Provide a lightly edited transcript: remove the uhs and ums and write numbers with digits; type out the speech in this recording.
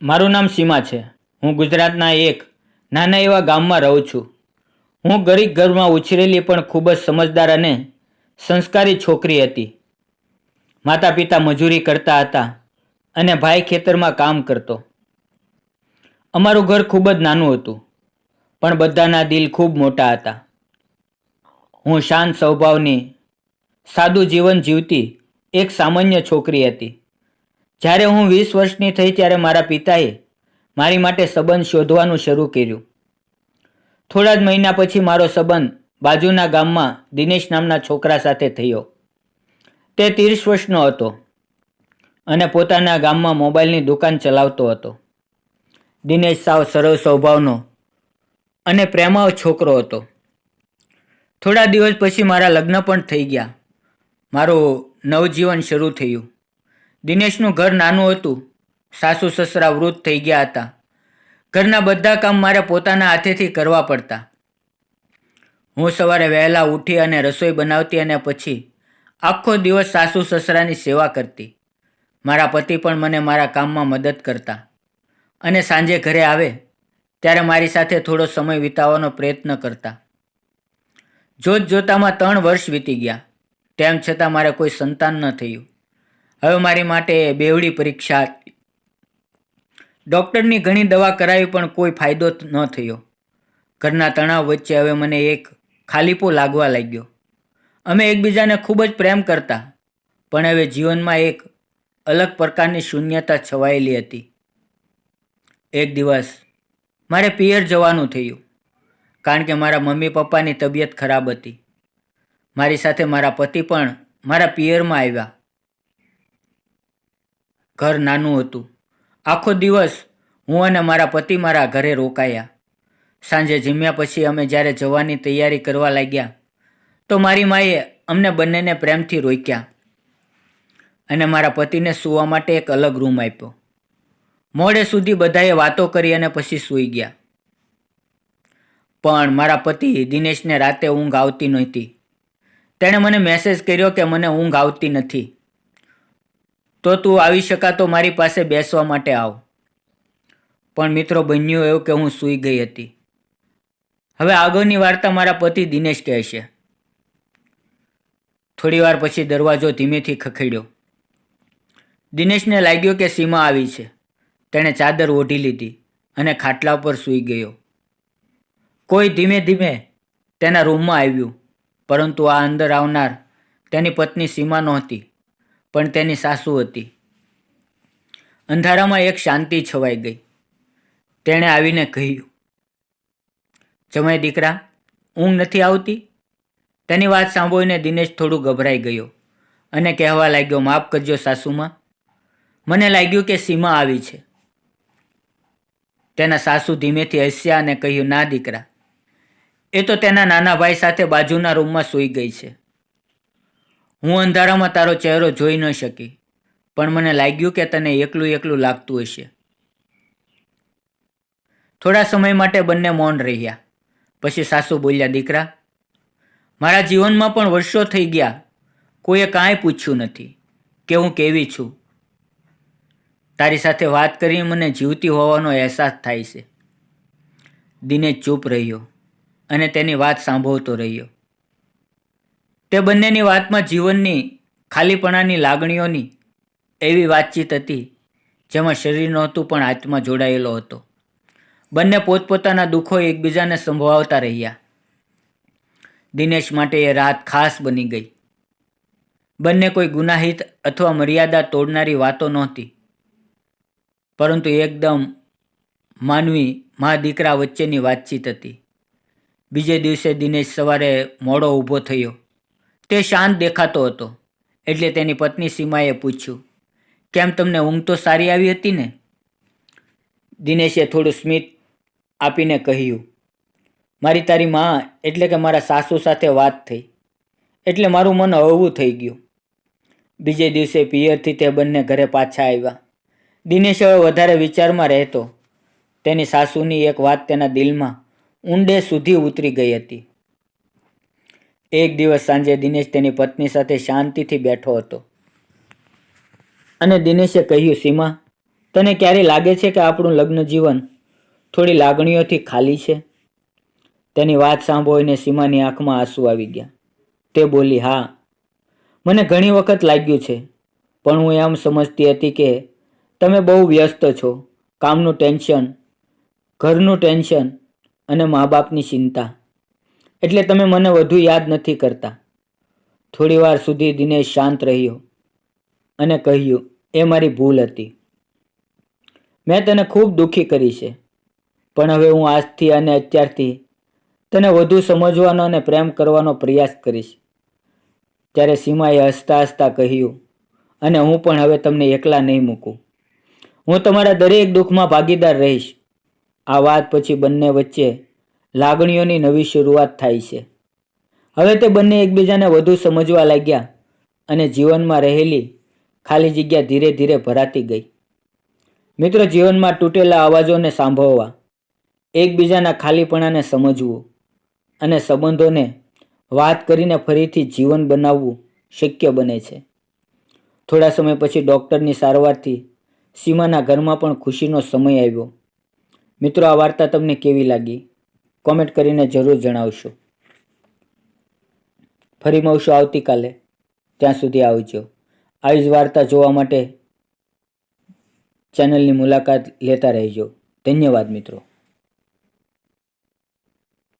મારું નામ સીમા છે. હું ગુજરાતના એક નાના એવા ગામમાં રહું છું. હું ગરીબ ઘરમાં ઉછરેલી પણ ખૂબ જ સમજદાર અને સંસ્કારી છોકરી હતી. માતા પિતા મજૂરી કરતા હતા અને ભાઈ ખેતરમાં કામ કરતો. અમારું ઘર ખૂબ જ નાનું હતું, પણ બધાના દિલ ખૂબ મોટા હતા. હું શાંત સ્વભાવની, સાદું જીવન જીવતી એક સામાન્ય છોકરી હતી. જ્યારે હું 20 વર્ષની થઈ ત્યારે મારા પિતાએ મારી માટે સંબંધ શોધવાનું શરૂ કર્યું. થોડા જ મહિના પછી મારો સંબંધ બાજુના ગામમાં દિનેશ નામના છોકરા સાથે થયો. તે 30 વર્ષનો હતો અને પોતાના ગામમાં મોબાઈલની દુકાન ચલાવતો હતો. દિનેશ સાવ સરળ સ્વભાવનો અને પ્રેમાળ છોકરો હતો. થોડા દિવસ પછી મારા લગ્ન પણ થઈ ગયા. મારું નવજીવન શરૂ થયું. દિનેશનું ઘર નાનું હતું. સાસુ સસરા વૃદ્ધ થઈ ગયા હતા. ઘરના બધા કામ મારે પોતાના હાથેથી કરવા પડતા. હું સવારે વહેલા ઉઠી અને રસોઈ બનાવતી અને પછી આખો દિવસ સાસુ સસરાની સેવા કરતી. મારા પતિ પણ મને મારા કામમાં મદદ કરતા અને સાંજે ઘરે આવે ત્યારે મારી સાથે થોડો સમય વિતાવવાનો પ્રયત્ન કરતા. જોત જોતામાં 3 વર્ષ વીતી ગયા. તેમ છતાં મારે કોઈ સંતાન ન થયું. હવે મારી માટે બેવડી પરીક્ષા હતી. ડૉક્ટરની ઘણી દવા કરાવી પણ કોઈ ફાયદો ન થયો. ઘરના તણાવ વચ્ચે હવે મને એક ખાલીપો લાગવા લાગ્યો. અમે એકબીજાને ખૂબ જ પ્રેમ કરતા, પણ હવે જીવનમાં એક અલગ પ્રકારની શૂન્યતા છવાયેલી હતી. એક દિવસ મારે પિયર જવાનું થયું, કારણ કે મારા મમ્મી પપ્પાની તબિયત ખરાબ હતી. મારી સાથે મારા પતિ પણ મારા પિયરમાં આવ્યા. ઘર નાનું હતું. આખો દિવસ હું અને મારા પતિ મારા ઘરે રોકાયા. સાંજે જમ્યા પછી અમે જ્યારે જવાની તૈયારી કરવા લાગ્યા તો મારી માએ અમને બંનેને પ્રેમથી રોક્યા અને મારા પતિને સૂવા માટે એક અલગ રૂમ આપ્યો. મોડે સુધી બધાએ વાતો કરી અને પછી સૂઈ ગયા. પણ મારા પતિ દિનેશને રાતે ઊંઘ આવતી નહોતી. તેણે મને મેસેજ કર્યો કે મને ઊંઘ આવતી નથી, તો તું આવી શકાતો મારી પાસે બેસવા માટે આવ. પણ મિત્રો, બન્યું એવું કે હું સૂઈ ગઈ હતી. હવે આગળની વાર્તા મારા પતિ દિનેશ કહેશે. થોડી વાર પછી દરવાજો ધીમેથી ખખડ્યો. દિનેશને લાગ્યું કે સીમા આવી છે. તેણે ચાદર ઓઢી લીધી અને ખાટલા પર સૂઈ ગયો. કોઈ ધીમે ધીમે તેના રૂમમાં આવ્યું, પરંતુ આ અંદર આવનાર તેની પત્ની સીમા નહોતી, પણ તેની સાસુ હતી. અંધારામાં એક શાંતિ છવાઈ ગઈ. તેણે આવીને કહ્યું, જમાઈ દીકરા, ઊંઘ નથી આવતી? તેની વાત સાંભળીને દિનેશ થોડું ગભરાઈ ગયો અને કહેવા લાગ્યો, માફ કરજો સાસુમાં, મને લાગ્યું કે સીમા આવી છે. તેના સાસુ ધીમેથી હસ્યા અને કહ્યું, ના દીકરા, એ તો તેના નાના ભાઈ સાથે બાજુના રૂમમાં સૂઈ ગઈ છે. હું અંધારામાં તારો ચહેરો જોઈ ન શકી, પણ મને લાગ્યું કે તને એકલું એકલું લાગતું હશે. થોડા સમય માટે બંને મૌન રહ્યા. પછી સાસુ બોલ્યા, દીકરા, મારા જીવનમાં પણ વર્ષો થઈ ગયા, કોઈએ કાંઈ પૂછ્યું નથી કે હું કેવી છું. તારી સાથે વાત કરીને મને જીવતી હોવાનો અહેસાસ થાય છે. દિનેશ ચૂપ રહ્યો અને તેની વાત સાંભળતો રહ્યો. તે બંનેની વાતમાં જીવનની ખાલીપણાની લાગણીઓની એવી વાતચીત હતી જેમાં શરીર નહોતું પણ આત્મા જોડાયેલો હતો. બંને પોતપોતાના દુઃખો એકબીજાને સંભળાવતા રહ્યા. દિનેશ માટે એ રાત ખાસ બની ગઈ. બંને કોઈ ગુનાહિત અથવા મર્યાદા તોડનારી વાતો નહોતી, પરંતુ એકદમ માનવી મા દીકરા વચ્ચેની વાતચીત હતી. બીજે દિવસે દિનેશ સવારે મોડો ઊભો થયો. તે શાંત દેખાતો હતો, એટલે તેની પત્ની સીમાએ પૂછ્યું, કેમ, તમને ઊંઘ તો સારી આવી હતી ને? દિનેશે થોડું સ્મિત આપીને કહ્યું, મારી તારી માં એટલે કે મારા સાસુ સાથે વાત થઈ, એટલે મારું મન હળવું થઈ ગયું. બીજે દિવસે પિયરથી તે બંને ઘરે પાછા આવ્યા. દિનેશ હવે વધારે વિચારમાં રહેતો. તેની સાસુની એક વાત તેના દિલમાં ઊંડે સુધી ઉતરી ગઈ હતી. એક દિવસ સાંજે દિનેશ તેની પત્ની સાથે શાંતિથી બેઠો હતો અને દિનેશે કહ્યું, સીમા, તને ક્યારે લાગે છે કે આપણું લગ્ન જીવન થોડી લાગણીઓથી ખાલી છે? તેની વાત સાંભળીને સીમાની આંખમાં આંસુ આવી ગયા. તે બોલી, હા, મને ઘણી વખત લાગ્યું છે, પણ હું એમ સમજતી હતી કે તમે બહુ વ્યસ્ત છો. કામનું ટેન્શન, ઘરનું ટેન્શન અને મા બાપની ચિંતા, એટલે તમે મને વધુ યાદ નથી કરતા. થોડી વાર સુધી દિનેશ શાંત રહ્યો અને કહ્યું, એ મારી ભૂલ હતી. મેં તને ખૂબ દુઃખી કરી છે, પણ હવે હું આજથી અને અત્યારથી તને વધુ સમજવાનો અને પ્રેમ કરવાનો પ્રયાસ કરીશ. ત્યારે સીમાએ હસતા હસતા કહ્યું, અને હું પણ હવે તમને એકલા નહીં મૂકું. હું તમારા દરેક દુઃખમાં ભાગીદાર રહીશ. આ વાત પછી બંને વચ્ચે લાગણીઓની નવી શરૂઆત થાય છે. હવે તે બંને એકબીજાને વધુ સમજવા લાગ્યા અને જીવનમાં રહેલી ખાલી જગ્યા ધીરે ધીરે ભરાતી ગઈ. મિત્રો, જીવનમાં તૂટેલા અવાજોને સાંભળવા, એકબીજાના ખાલીપણાને સમજવું અને સંબંધોને વાત કરીને ફરીથી જીવન બનાવવું શક્ય બને છે. થોડા સમય પછી ડૉક્ટરની સારવારથી સીમાના ઘરમાં પણ ખુશીનો સમય આવ્યો. મિત્રો, આ વાર્તા તમને કેવી લાગી? કોમેન્ટ કરીને જરૂર જણાવશો. ફરી મળશું આવતીકાલે. ત્યાં સુધી આવજો. આવી જ વાર્તા જોવા માટે ચેનલની મુલાકાત લેતા રહેજો. ધન્યવાદ મિત્રો.